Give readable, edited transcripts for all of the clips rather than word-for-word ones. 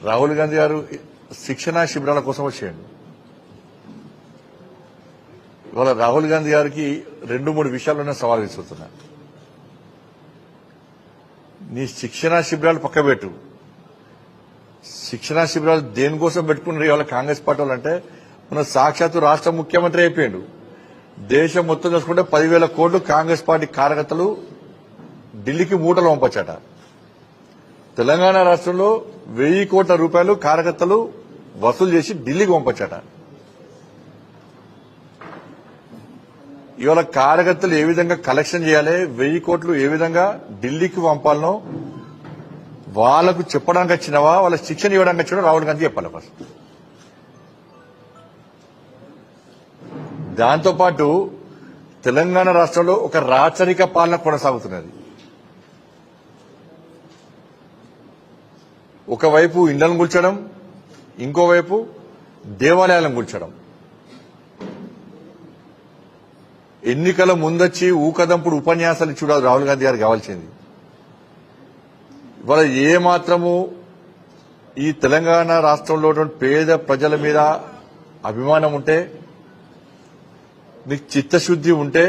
రాహుల్ గాంధీ గారు శిక్షణ శిబిరాల కోసం వచ్చేయండి. ఇవాళ రాహుల్ గాంధీ గారికి 2-3 విషయాల్లోనే సవాల్ విసురుతున్నా. నీ శిక్షణ శిబిరాలు పక్కబెట్టు. శిక్షణ శిబిరాలు దేనికోసం పెట్టుకున్నారు ఇవాళ కాంగ్రెస్ పార్టీ వాళ్ళంటే, మన సాక్షాత్తు రాష్ట్ర ముఖ్యమంత్రి అయిపోయాడు. దేశం మొత్తం చూసుకుంటే 10,000 కోట్లు కాంగ్రెస్ పార్టీ కార్యకర్తలు ఢిల్లీకి మూటలు పంపొచ్చట. తెలంగాణ రాష్ట్రంలో 1000 కోట్ల రూపాయలు కార్యకర్తలు వసూలు చేసి ఢిల్లీకి పంపొచ్చట. ఇవాళ కార్యకర్తలు ఏ విధంగా కలెక్షన్ చేయాలి, 1000 కోట్లు ఏ విధంగా ఢిల్లీకి పంపాలనో వాళ్లకు చెప్పడానికి వచ్చినవా, వాళ్ళ శిక్షణ ఇవ్వడానికి వచ్చినా రాహుల్ గాంధీ చెప్పాలి ఫస్ట్. దాంతోపాటు తెలంగాణ రాష్ట్రంలో ఒక రాచరిక పాలన కొనసాగుతున్నది. ఒకవైపు ఇండ్లను కూల్చడం, ఇంకోవైపు దేవాలయాలను కూల్చడం. ఎన్నికల ముందొచ్చి ఊకదంపుడు ఉపన్యాసాలు చూడాలి రాహుల్ గాంధీ గారు కావాల్సింది. ఇవాళ ఏమాత్రము ఈ తెలంగాణ రాష్ట్రంలో పేద ప్రజల మీద అభిమానం ఉంటే, నీకు చిత్తశుద్ది ఉంటే,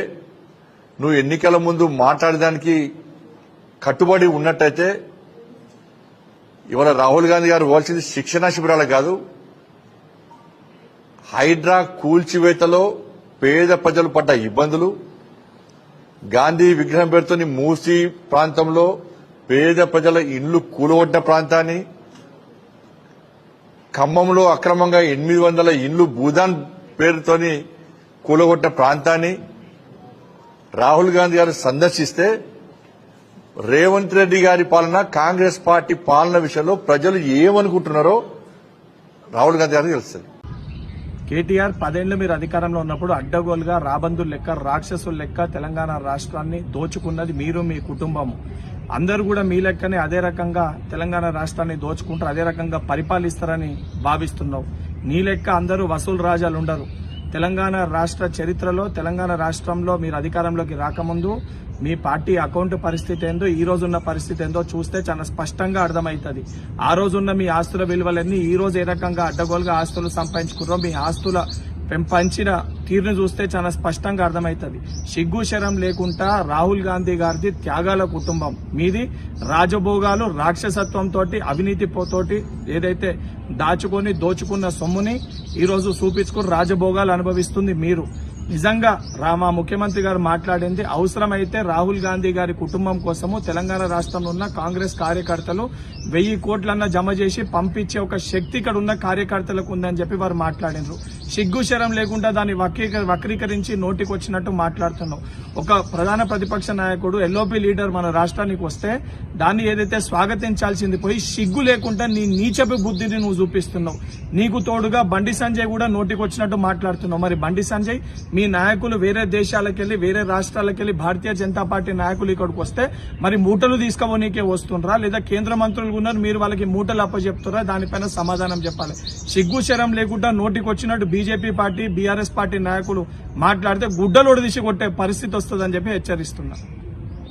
నువ్వు ఎన్నికల ముందు మాట్లాడడానికి కట్టుబడి ఉన్నట్టయితే ఇవాళ రాహుల్ గాంధీ గారు పోవాల్సింది శిక్షణా శిబిరాలకు కాదు, హైడ్రా కూల్చివేతలో పేద ప్రజలు పడ్డ ఇబ్బందులు, గాంధీ విగ్రహం పేరుతో మూసీ ప్రాంతంలో పేద ప్రజల ఇండ్లు కూలగొట్టిన ప్రాంతాన్ని, ఖమ్మంలో అక్రమంగా 800 ఇండ్లు భూదాన్ పేరుతోని కూలగొట్టిన ప్రాంతాన్ని రాహుల్ గాంధీ గారు సందర్శిస్తే రేవంత్ రెడ్డి గారి పాలన, కాంగ్రెస్ పార్టీ పాలన విషయంలో ప్రజలు ఏమనుకుంటున్నారో రాహుల్ గాంధీ గారికి తెలుస్తుంది. కేటీఆర్ 10 ఏళ్లు మీరు అధికారంలో ఉన్నప్పుడు అడ్డగోలుగా రాబందుల లెక్క, రాక్షసుల లెక్క తెలంగాణ రాష్ట్రాన్ని దోచుకున్నది మీరు, మీ కుటుంబము. అందరూ కూడా మీ లెక్కనే అదే రకంగా తెలంగాణ రాష్ట్రాన్ని దోచుకుంటారు, అదే రకంగా పరిపాలిస్తారని భావిస్తున్నావు. నీ లెక్క అందరూ వసూలు రాజాలు ఉండరు. తెలంగాణ రాష్ట్ర చరిత్రలో, తెలంగాణ రాష్ట్రంలో మీరు అధికారంలోకి రాకముందు మీ పార్టీ అకౌంట్ పరిస్థితి ఏందో, ఈ రోజున్న పరిస్థితి ఏందో చూస్తే చాలా స్పష్టంగా అర్థమవుతుంది. ఆ రోజున్న మీ ఆస్తుల విలువలన్నీ ఈ రోజు ఏ రకంగా అడ్డగోలుగా ఆస్తులు సంపాదించుకున్నారో, మీ ఆస్తుల పెంచిన తీరును చూస్తే చాలా స్పష్టంగా అర్థమవుతుంది. సిగ్గు శరం లేకుండా రాహుల్ గాంధీ గారిది త్యాగాల కుటుంబం, మీది రాజభోగాలు, రాక్షసత్వంతో, అవినీతితోటి ఏదైతే దాచుకొని దోచుకున్న సొమ్ముని ఈ రోజు చూపించుకుని రాజభోగాలు అనుభవిస్తుంది మీరు. నిజంగా మా ముఖ్యమంత్రి గారు మాట్లాడింది, అవసరమైతే రాహుల్ గాంధీ గారి కుటుంబం కోసము తెలంగాణ రాష్ట్రంలో ఉన్న కాంగ్రెస్ కార్యకర్తలు 1000 కోట్లన్నా జమ చేసి పంపించే ఒక శక్తి ఇక్కడ ఉన్న కార్యకర్తలకు ఉందని చెప్పి వారు మాట్లాడినారు. సిగ్గు శరం లేకుండా దాన్ని వక్రీకరించి నోటికి వచ్చినట్టు మాట్లాడుతున్నావు. ఒక ప్రధాన ప్రతిపక్ష నాయకుడు, ఎల్ఓపీ లీడర్ మన రాష్ట్రానికి వస్తే దాన్ని ఏదైతే స్వాగతించాల్సింది పోయి సిగ్గు లేకుండా నీ నీచపు బుద్ధిని నువ్వు చూపిస్తున్నావు. నీకు తోడుగా బండి సంజయ్ కూడా నోటికి వచ్చినట్టు మాట్లాడుతున్నావు. మరి బండి సంజయ్, మీ నాయకులు వేరే దేశాలకెళ్లి, వేరే రాష్ట్రాలకెళ్లి భారతీయ జనతా పార్టీ నాయకులు ఇక్కడికి వస్తే మరి మూటలు తీసుకోవడానికే వస్తుండ్రా, లేదా కేంద్ర మంత్రులు ఉన్నారు మీరు వాళ్ళకి మూటలు అప్పచెప్తారా? దానిపైన సమాధానం చెప్పాలి. సిగ్గు శరం లేకుండా నోటికి వచ్చినట్టు బీజేపీ పార్టీ, బీఆర్ఎస్ పార్టీ నాయకులు మాట్లాడితే గుడ్డలోడు తీసి కొట్టే పరిస్థితి వస్తుందని చెప్పి హెచ్చరిస్తున్నా.